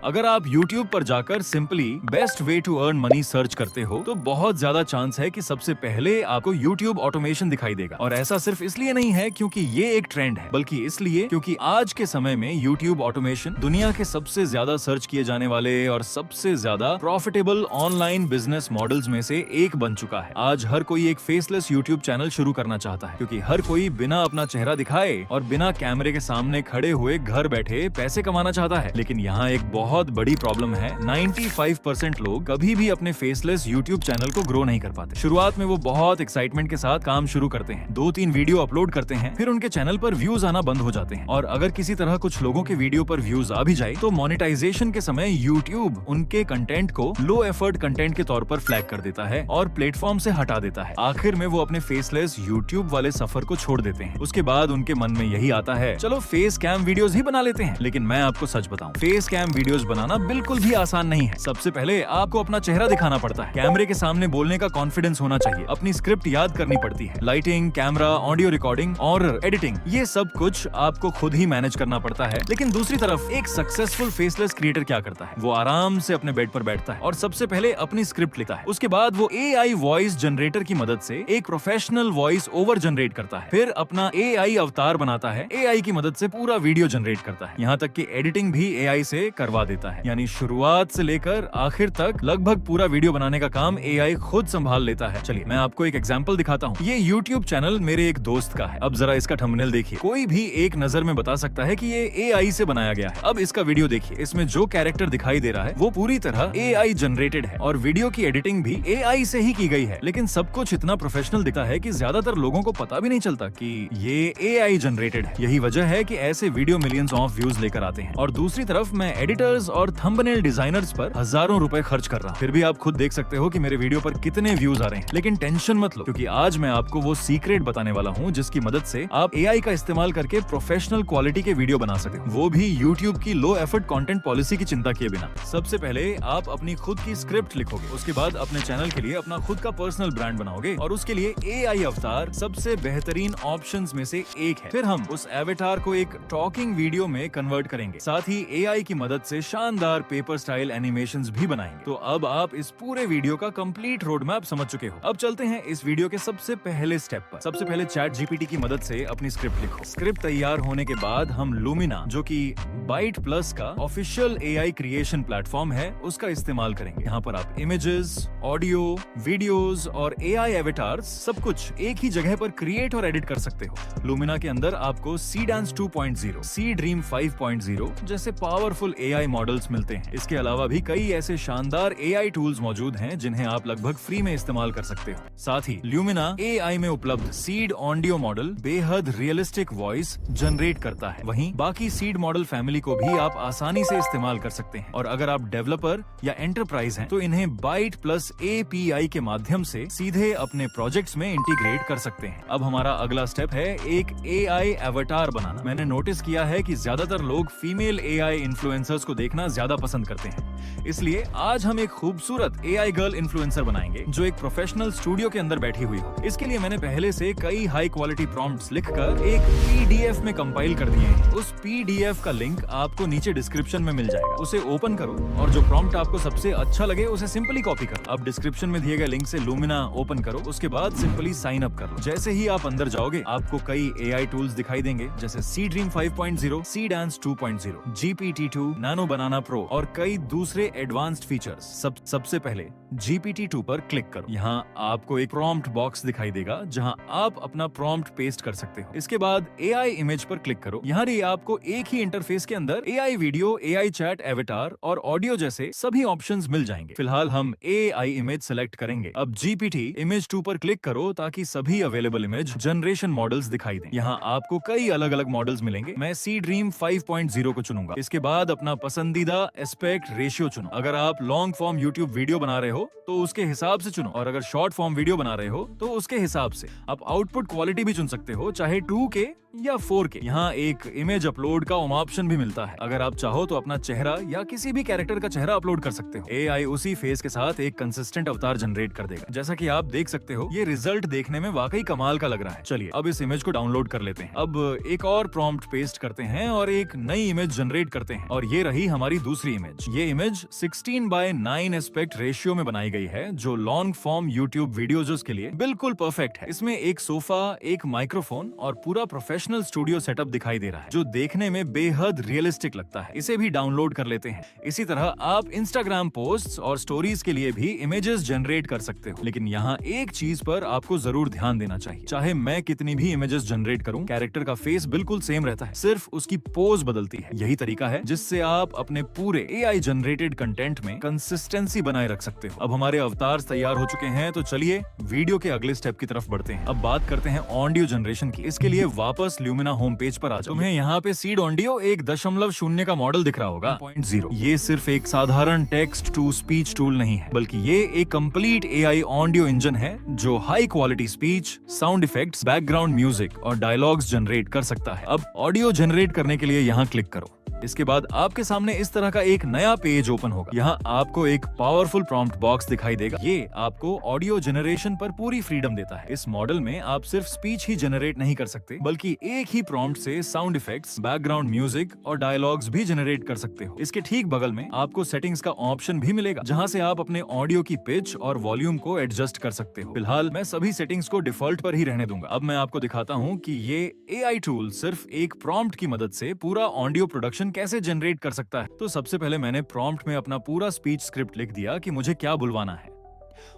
अगर आप YouTube पर जाकर simply best way to earn money search करते हो तो बहुत ज्यादा चांस है कि सबसे पहले आपको YouTube ऑटोमेशन दिखाई देगा। और ऐसा सिर्फ इसलिए नहीं है क्योंकि ये एक ट्रेंड है, बल्कि इसलिए क्योंकि आज के समय में YouTube ऑटोमेशन दुनिया के सबसे ज्यादा सर्च किए जाने वाले और सबसे ज्यादा प्रॉफिटेबल ऑनलाइन बिजनेस मॉडल्स में से एक बन चुका है। आज हर कोई एक फेसलेस YouTube चैनल शुरू करना चाहता है, क्योंकि हर कोई बिना अपना चेहरा दिखाए और बिना कैमरे के सामने खड़े हुए घर बैठे पैसे कमाना चाहता है। लेकिन यहाँ एक बहुत बड़ी प्रॉब्लम है, 95% लोग कभी भी अपने फेसलेस YouTube चैनल को ग्रो नहीं कर पाते। शुरुआत में वो बहुत एक्साइटमेंट के साथ काम शुरू करते हैं, 2-3 वीडियो अपलोड करते हैं, फिर उनके चैनल पर व्यूज आना बंद हो जाते हैं। और अगर किसी तरह कुछ लोगों के वीडियो पर व्यूज आ भी जाए तो मोनेटाइजेशन के समय YouTube उनके कंटेंट को लो एफर्ट कंटेंट के तौर पर फ्लैग कर देता है और प्लेटफॉर्म से हटा देता है। आखिर में वो अपने फेसलेस YouTube वाले सफर को छोड़ देते हैं। उसके बाद उनके मन में यही आता है, चलो फेस कैम वीडियोस ही बना लेते हैं। लेकिन मैं आपको सच बताऊं, फेस कैम वीडियोस बनाना बिल्कुल भी आसान नहीं है। सबसे पहले आपको अपना चेहरा दिखाना पड़ता है, कैमरे के सामने बोलने का कॉन्फिडेंस होना चाहिए, अपनी स्क्रिप्ट याद करनी पड़ती है, लाइटिंग, कैमरा, ऑडियो रिकॉर्डिंग और एडिटिंग, ये सब कुछ आपको खुद ही मैनेज करना पड़ता है। लेकिन दूसरी तरफ एक सक्सेसफुल फेसलेस क्रिएटर क्या करता है, वो आराम से अपने बेड पर बैठता है और सबसे पहले अपनी स्क्रिप्ट लिखता है। उसके बाद वो AI वॉइस जनरेटर की मदद से एक प्रोफेशनल वॉइस ओवर जनरेट करता है, फिर अपना AI अवतार बनाता है, AI की मदद से पूरा वीडियो जनरेट करता है, यहाँ तक कि एडिटिंग भी AI से करवा देता है। यानी शुरुआत से लेकर आखिर तक लगभग पूरा वीडियो बनाने का काम AI खुद संभाल लेता है। चलिए मैं आपको एक एग्जांपल दिखाता हूँ। ये YouTube चैनल मेरे एक दोस्त का है। अब जरा इसका थंबनेल देखिए, कोई भी एक नजर में बता सकता है कि ये AI से बनाया गया है। अब इसका वीडियो देखिए, इसमें जो कैरेक्टर दिखाई दे रहा है वो पूरी तरह AI जनरेटेड है और वीडियो की एडिटिंग भी AI से ही की गई है। लेकिन सब कुछ इतना प्रोफेशनल दिखता है कि ज्यादातर लोगों को पता भी नहीं चलता कि ये AI जनरेटेड है। यही वजह है कि ऐसे वीडियो मिलियंस ऑफ व्यूज लेकर आते हैं। और दूसरी तरफ मैं एडिटर्स और थंबनेल डिजाइनर्स पर हजारों रुपए खर्च कर रहा हूं। फिर भी आप खुद देख सकते हो कि मेरे वीडियो पर कितने व्यूज आ रहे हैं। लेकिन टेंशन मत लो, क्योंकि आज मैं आपको वो सीक्रेट बताने वाला हूं जिसकी मदद से आप AI का इस्तेमाल करके प्रोफेशनल क्वालिटी के वीडियो बना सकते हो, वो भी YouTube की लो एफर्ट कंटेंट पॉलिसी की चिंता किए बिना। सबसे पहले आप अपनी खुद की स्क्रिप्ट लिखोगे, उसके बाद अपने चैनल के लिए अपना खुद का पर्सनल ब्रांड बनाओगे और उसके लिए AI अवतार सबसे बेहतरीन ऑप्शंस में से एक है। फिर हम उस एवेटार को एक टॉकिंग वीडियो में कन्वर्ट करेंगे, साथ ही AI की मदद से शानदार पेपर स्टाइल एनिमेशंस भी बनाएंगे। तो अब आप इस पूरे वीडियो का कंप्लीट रोड मैप समझ चुके हो। अब चलते हैं इस वीडियो के सबसे पहले स्टेप पर। सबसे पहले ChatGPT की मदद से अपनी स्क्रिप्ट लिखो। स्क्रिप्ट तैयार होने के बाद हम लुमिना, जो कि बाइट प्लस का ऑफिशियल AI क्रिएशन प्लेटफॉर्म है, उसका इस्तेमाल करेंगे। यहाँ पर आप इमेजेस, ऑडियो, वीडियोस और AI एवेटार्स सब कुछ एक ही जगह पर क्रिएट और एडिट कर सकते हो। लुमिना के अंदर आपको Seedance 2.0, Seedream 5.0 जैसे पावरफुल AI मॉडल्स मिलते हैं। इसके अलावा भी कई ऐसे शानदार AI टूल्स मौजूद हैं जिन्हें आप लगभग फ्री में इस्तेमाल कर सकते हो। साथ ही ल्यूमिना AI में उपलब्ध सीड ऑडियो मॉडल बेहद रियलिस्टिक वॉइस जनरेट करता है। वहीं बाकी सीड मॉडल फैमिली को भी आप आसानी से इस्तेमाल कर सकते हैं। और अगर आप डेवलपर या एंटरप्राइज हैं तो इन्हें बाइट प्लस API के माध्यम से सीधे अपने प्रोजेक्ट्स में इंटीग्रेट कर सकते हैं। अब हमारा अगला स्टेप है एक AI एवेटार बनाना। मैंने नोटिस किया है कि ज्यादातर लोग फीमेल AI इन्फ्लुएंसर्स को देखना ज्यादा पसंद करते हैं, इसलिए आज हम एक खूबसूरत AI गर्ल इन्फ्लुएंसर बनाएंगे जो एक प्रोफेशनल स्टूडियो के अंदर बैठी हुई हो। इसके लिए मैंने पहले से कई हाई क्वालिटी प्रॉम्प्ट्स लिखकर एक PDF में कंपाइल कर दिए हैं। उस PDF का लिंक आपको नीचे डिस्क्रिप्शन में मिल जाएगा। उसे ओपन करो और जो प्रॉम्प्ट आपको सबसे अच्छा लगे उसे सिंपली कॉपी करो। अब डिस्क्रिप्शन में दिए गए लिंक से लुमिना ओपन करो, उसके बाद सिंपली साइन अप कर लो। जैसे ही आप अंदर जाओगे आपको कई AI टूल्स दिखाई देंगे, जैसे Seedream 5.0, Seedance 2.0, GPT-2, नानो बनाना प्रो और कई दूसरे एडवांस्ड फीचर्स। सबसे पहले GPT-2 पर क्लिक करो। यहाँ आपको एक प्रॉम्प्ट बॉक्स दिखाई देगा जहाँ आप अपना प्रॉम्प्ट पेस्ट कर सकते हो। इसके बाद AI इमेज पर क्लिक करो। यहाँ भी आपको एक ही इंटरफेस के अंदर AI video, AI chat, avatar और ऑडियो जैसे सभी ऑप्शंस मिल जाएंगे। फिलहाल हम AI इमेज सेलेक्ट करेंगे। अब GPT इमेज 2 पर क्लिक करो ताकि सभी अवेलेबल इमेज जनरेशन मॉडल्स दिखाई दें। यहाँ आपको कई अलग अलग मॉडल्स मिलेंगे। मैं Seedream 5.0 को चुनूंगा। इसके बाद अपना पसंदीदा एस्पेक्ट रेशियो चुनो। अगर आप लॉन्ग फॉर्म यूट्यूब वीडियो बना रहे हो तो उसके हिसाब से चुनो, और अगर शॉर्ट फॉर्म वीडियो बना रहे हो तो उसके हिसाब से। आप आउटपुट क्वालिटी भी चुन सकते हो, चाहे 2K या 4K। यहाँ एक इमेज अपलोड का ऑप्शन भी मिलता है। अगर आप चाहो तो अपना चेहरा या किसी भी कैरेक्टर का चेहरा अपलोड कर सकते हो। AI उसी फेस के साथ एक कंसिस्टेंट अवतार जनरेट कर देगा। जैसा कि आप देख सकते हो, ये रिजल्ट देखने में वाकई कमाल का लग रहा है। चलिए अब इस इमेज को डाउनलोड कर लेते हैं। अब एक और प्रॉम्प्ट पेस्ट करते हैं और एक नई इमेज जनरेट करते हैं, और ये रही हमारी दूसरी इमेज। ये इमेज 16:9 एस्पेक्ट रेशियो में बनाई गई है, जो लॉन्ग फॉर्म यूट्यूब वीडियोज के लिए बिल्कुल परफेक्ट है। इसमें एक सोफा, एक माइक्रोफोन और पूरा प्रोफेशनल स्टूडियो सेटअप दिखाई दे रहा है, जो देखने में बेहद रियलिस्टिक लगता है। इसे भी डाउनलोड कर लेते हैं। इसी तरह आप इंस्टाग्राम पोस्ट्स और स्टोरीज के लिए भी इमेजेस जनरेट कर सकते हो। लेकिन यहाँ एक चीज पर आपको जरूर ध्यान देना चाहिए। चाहे मैं कितनी भी इमेजेस जनरेट करूं, कैरेक्टर का फेस बिल्कुल सेम रहता है, सिर्फ उसकी पोज बदलती है। यही तरीका है जिससे आप अपने पूरे AI जनरेटेड कंटेंट में कंसिस्टेंसी बनाए रख सकते हो। अब हमारे अवतार्स तैयार हो चुके हैं, तो चलिए वीडियो के अगले स्टेप की तरफ बढ़ते हैं। अब बात करते हैं ऑडियो जनरेशन की। इसके लिए वापस ल्यूमिना होम पेज पर आ जाओ। तुम्हें यहाँ पे सीड ऑडियो 1.0 का मॉडल दिख रहा होगा, 0.0। ये सिर्फ एक साधारण टेक्स्ट टू स्पीच टूल नहीं है, बल्कि ये एक कंप्लीट AI ऑडियो इंजन है, जो high quality speech, sound effects, background music और डायलॉग्स जनरेट कर सकता है। अब ऑडियो जनरेट करने के लिए यहाँ क्लिक करो। इसके बाद आपके सामने इस तरह का एक नया पेज ओपन होगा। यहाँ आपको एक पावरफुल प्रॉम्प्ट बॉक्स दिखाई देगा। ये आपको ऑडियो जनरेशन पर पूरी फ्रीडम देता है। इस मॉडल में आप सिर्फ स्पीच ही जनरेट नहीं कर सकते, बल्कि एक ही प्रॉम्प्ट से साउंड इफेक्ट्स, बैकग्राउंड म्यूजिक और डायलॉग्स भी जनरेट कर सकते हो। इसके ठीक बगल में आपको सेटिंग्स का ऑप्शन भी मिलेगा, जहाँ से आप अपने ऑडियो की पिच और वॉल्यूम को एडजस्ट कर सकते हो। फिलहाल मैं सभी सेटिंग्स को डिफॉल्ट पर ही रहने दूंगा। अब मैं आपको दिखाता हूँ कि ये AI टूल सिर्फ एक प्रॉम्प्ट की मदद से पूरा ऑडियो प्रोडक्शन कैसे जनरेट कर सकता है। तो सबसे पहले मैंने प्रॉम्प्ट में अपना पूरा स्पीच स्क्रिप्ट लिख दिया कि मुझे क्या बुलवाना है।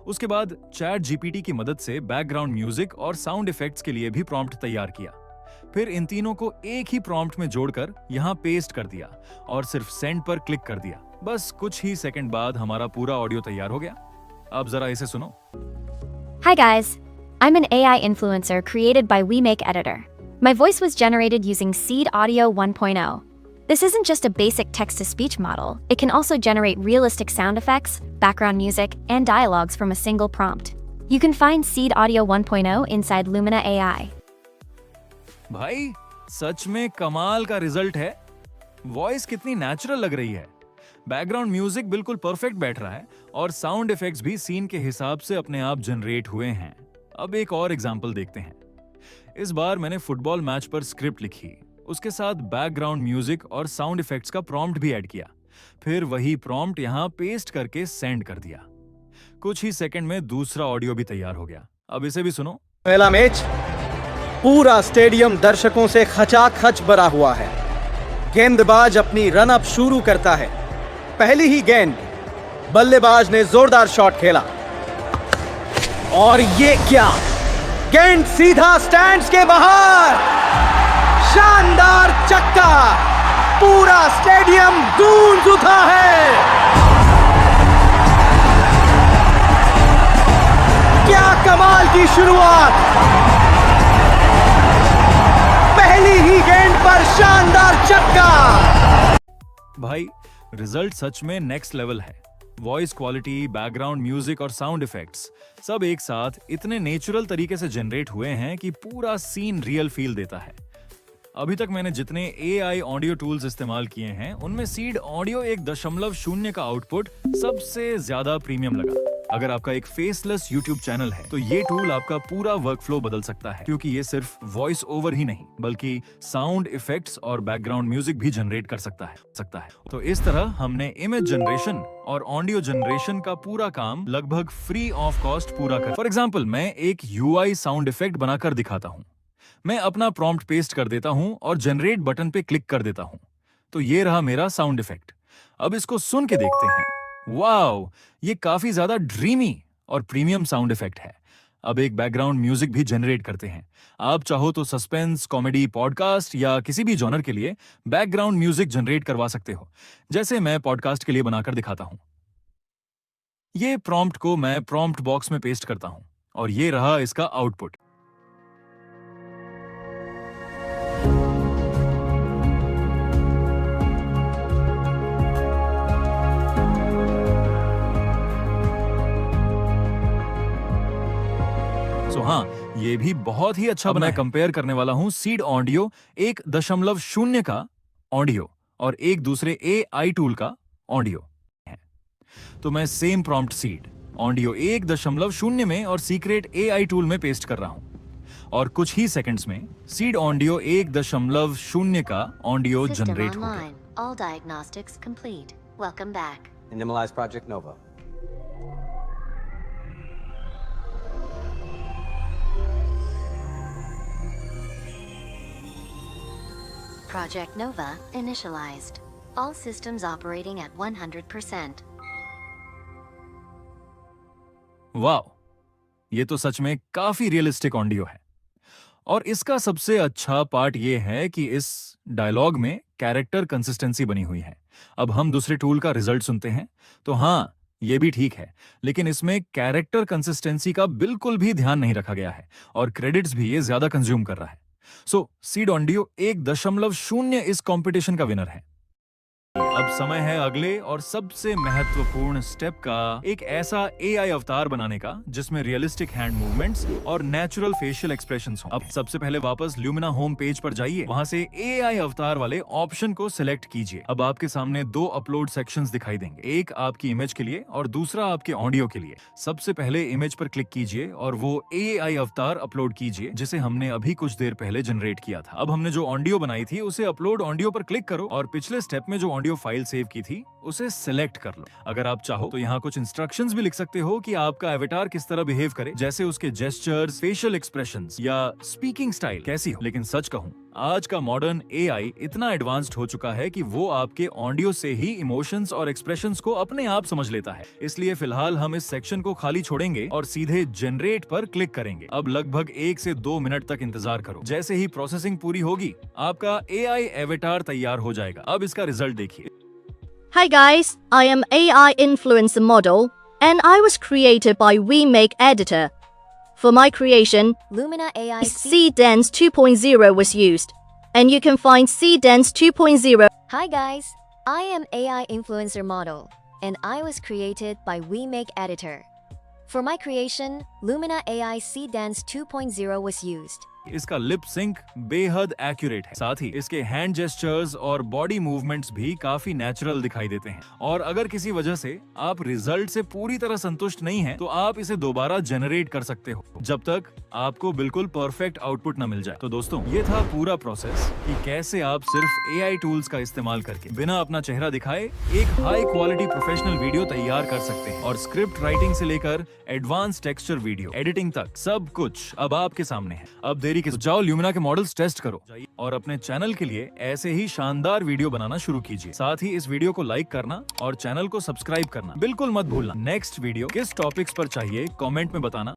उसके बाद चैट GPT की मदद से बैकग्राउंड म्यूजिक और साउंड इफेक्ट्स के लिए भी प्रॉम्प्ट तैयार किया। फिर इन तीनों को एक ही प्रॉम्प्ट में जोड़कर यहाँ पेस्ट कर दिया और सिर्फ सेंड पर क्लिक कर दिया। बस कुछ ही सेकंड बाद हमारा पूरा ऑडियो तैयार हो गया। अब जरा इसे सुनो। Hi guys, I'm an AI influencer created by WeMake Editor. My voice was generated using Seed Audio 1.0. This isn't just a basic text-to-speech model. It can also generate realistic sound effects, background music, and dialogues from a single prompt. You can find Seed Audio 1.0 inside Lumina AI. भाई सच में कमाल का result है। Voice कितनी natural लग रही है, background music बिल्कुल परफेक्ट बैठ रहा है और साउंड इफेक्ट्स भी सीन के हिसाब से अपने आप जनरेट हुए हैं। अब एक और एग्जांपल देखते हैं। इस बार मैंने फुटबॉल मैच पर स्क्रिप्ट लिखी, उसके साथ बैकग्राउंड म्यूजिक और साउंड इफेक्ट्स का प्रॉम्प्ट भी ऐड किया। फिर वही प्रॉम्प्ट यहाँ पेस्ट करके सेंड कर दिया। कुछ ही सेकंड में दूसरा ऑडियो भी तैयार हो गया। अब इसे भी सुनो। पहला मैच, पूरा स्टेडियम दर्शकों से खचाखच भरा हुआ है। गेंदबाज अपनी रन अप शुरू करता है। पहली ही गेंद, बल्लेबाज ने जोरदार शॉट खेला और ये क्या, गेंद सीधा स्टैंड्स के बाहर। शानदार चक्का, पूरा स्टेडियम गूंज उठा है। क्या कमाल की शुरुआत, पहली ही गेंद पर शानदार चक्का। भाई रिजल्ट सच में नेक्स्ट लेवल है। वॉइस क्वालिटी, बैकग्राउंड म्यूजिक और साउंड इफेक्ट्स सब एक साथ इतने नेचुरल तरीके से जनरेट हुए हैं कि पूरा सीन रियल फील देता है। अभी तक मैंने जितने AI ऑडियो टूल्स इस्तेमाल किए हैं, उनमें सीड ऑडियो 1.0 का आउटपुट सबसे ज्यादा प्रीमियम लगा। अगर आपका एक फेसलेस YouTube चैनल है, तो ये टूल आपका पूरा वर्कफ्लो बदल सकता है, क्योंकि ये सिर्फ वॉइस ओवर ही नहीं, बल्कि साउंड इफेक्ट्स और बैकग्राउंड म्यूजिक भी जनरेट कर सकता है। तो इस तरह हमने इमेज जनरेशन और ऑडियो जनरेशन का पूरा काम लगभग फ्री ऑफ कॉस्ट पूरा कर। फॉर एग्जाम्पल, मैं एक UI साउंड इफेक्ट बनाकर दिखाता हूँ। मैं अपना प्रॉम्प्ट पेस्ट कर देता हूं और जनरेट बटन पे क्लिक कर देता हूं। तो ये रहा मेरा साउंड इफेक्ट। अब इसको सुन के देखते हैं। वाओ, ये काफी ज्यादा ड्रीमी और प्रीमियम साउंड इफेक्ट है। अब एक बैकग्राउंड म्यूजिक भी जनरेट करते हैं। आप चाहो तो सस्पेंस, कॉमेडी, पॉडकास्ट या किसी भी जॉनर के लिए बैकग्राउंड म्यूजिक जनरेट करवा सकते हो, जैसे मैं पॉडकास्ट के लिए बनाकर दिखाता हूं। ये प्रॉम्प्ट को मैं प्रॉम्प्ट बॉक्स में पेस्ट करता हूं और ये रहा इसका आउटपुट। हाँ, ये भी बहुत ही अच्छा बना है। कंपेयर करने वाला हूँ सीड ऑडियो 1.0 का ऑडियो और एक दूसरे AI टूल का ऑडियो है। तो मैं सेम प्रॉम्प्ट सीड ऑडियो 1.0 में और सीक्रेट AI टूल में पेस्ट कर रहा हूं और कुछ ही सेकंड्स में सीड ऑडियो 1.0 का ऑडियो System जनरेट हो गया। online. All diagnostics complete. Welcome back. Minimize Project Nova. Project Nova initialized. All systems operating at 100%. वाह, ये तो सच में काफी रियलिस्टिक ऑडियो है। और इसका सबसे अच्छा पार्ट ये है कि इस डायलॉग में कैरेक्टर कंसिस्टेंसी बनी हुई है। अब हम दूसरे टूल का रिजल्ट सुनते हैं तो हाँ, ये भी ठीक है, लेकिन इसमें कैरेक्टर कंसिस्टेंसी का बिल्कुल भी ध्यान नहीं रखा गया है और क्रेडिट्स भी ये ज्यादा कंज्यूम कर रहा है। सो सीड ऑडियो 1.0 इस कंपटीशन का विनर है। अब समय है अगले और सबसे महत्वपूर्ण स्टेप का, एक ऐसा AI अवतार बनाने का जिसमें रियलिस्टिक हैंड मूवमेंट्स और नेचुरल फेशियल एक्सप्रेशंस हो। अब सबसे पहले वापस ल्यूमिना होम पेज पर जाइए, वहां से AI अवतार वाले ऑप्शन को सिलेक्ट कीजिए। अब आपके सामने दो अपलोड सेक्शंस दिखाई देंगे, एक आपकी इमेज के लिए और दूसरा आपके ऑडियो के लिए। सबसे पहले इमेज पर क्लिक कीजिए और वो AI अवतार अपलोड कीजिए जिसे हमने अभी कुछ देर पहले जनरेट किया था। अब हमने जो ऑडियो बनाई थी उसे अपलोड ऑडियो पर क्लिक करो और पिछले स्टेप में जो ऑडियो फाइल सेव की थी उसे सिलेक्ट कर लो। अगर आप चाहो तो यहाँ कुछ इंस्ट्रक्शंस भी लिख सकते हो कि आपका एवेटार किस तरह बिहेव करे, जैसे उसके जेस्चर्स, फेशियल एक्सप्रेशंस या स्पीकिंग स्टाइल कैसी हो। लेकिन सच कहूँ, आज का मॉडर्न AI इतना एडवांस्ड हो चुका है कि वो आपके ऑडियो से ही इमोशंस और एक्सप्रेशंस को अपने आप समझ लेता है। इसलिए फिलहाल हम इस सेक्शन को खाली छोड़ेंगे और सीधे जनरेट पर क्लिक करेंगे। अब लगभग 1 से 2 मिनट तक इंतजार करो। जैसे ही प्रोसेसिंग पूरी होगी, आपका AI एवेटार तैयार हो जाएगा। अब इसका रिजल्ट देखिए। Hi guys, I am AI influencer model and I was created by WeMake Editor. For my creation, Lumina AI CDance 2.0 was used, and you can find CDance 2.0. Hi guys, I am AI influencer model and I was created by WeMake Editor. For my creation, Lumina AI CDance 2.0 was used. इसका lip sync बेहद accurate है, साथ ही इसके hand gestures और body movements भी काफी natural दिखाई देते हैं। और अगर किसी वजह से आप रिजल्ट से पूरी तरह संतुष्ट नहीं हैं, तो आप इसे दोबारा जनरेट कर सकते हो जब तक आपको बिल्कुल परफेक्ट आउटपुट न मिल जाए। तो दोस्तों, ये था पूरा प्रोसेस कि कैसे आप सिर्फ AI टूल्स का इस्तेमाल करके बिना अपना चेहरा दिखाए एक हाई क्वालिटी प्रोफेशनल वीडियो तैयार कर सकते हैं। और स्क्रिप्ट राइटिंग से लेकर एडवांस टेक्सचर वीडियो एडिटिंग तक सब कुछ अब आपके सामने है। अब देरी किस, जाओ ल्यूमिना के मॉडल्स टेस्ट करो और अपने चैनल के लिए ऐसे ही शानदार वीडियो बनाना शुरू कीजिए। साथ ही इस वीडियो को लाइक करना और चैनल को सब्सक्राइब करना बिल्कुल मत भूलना। नेक्स्ट वीडियो किस टॉपिक्स पर चाहिए कमेंट में बताना।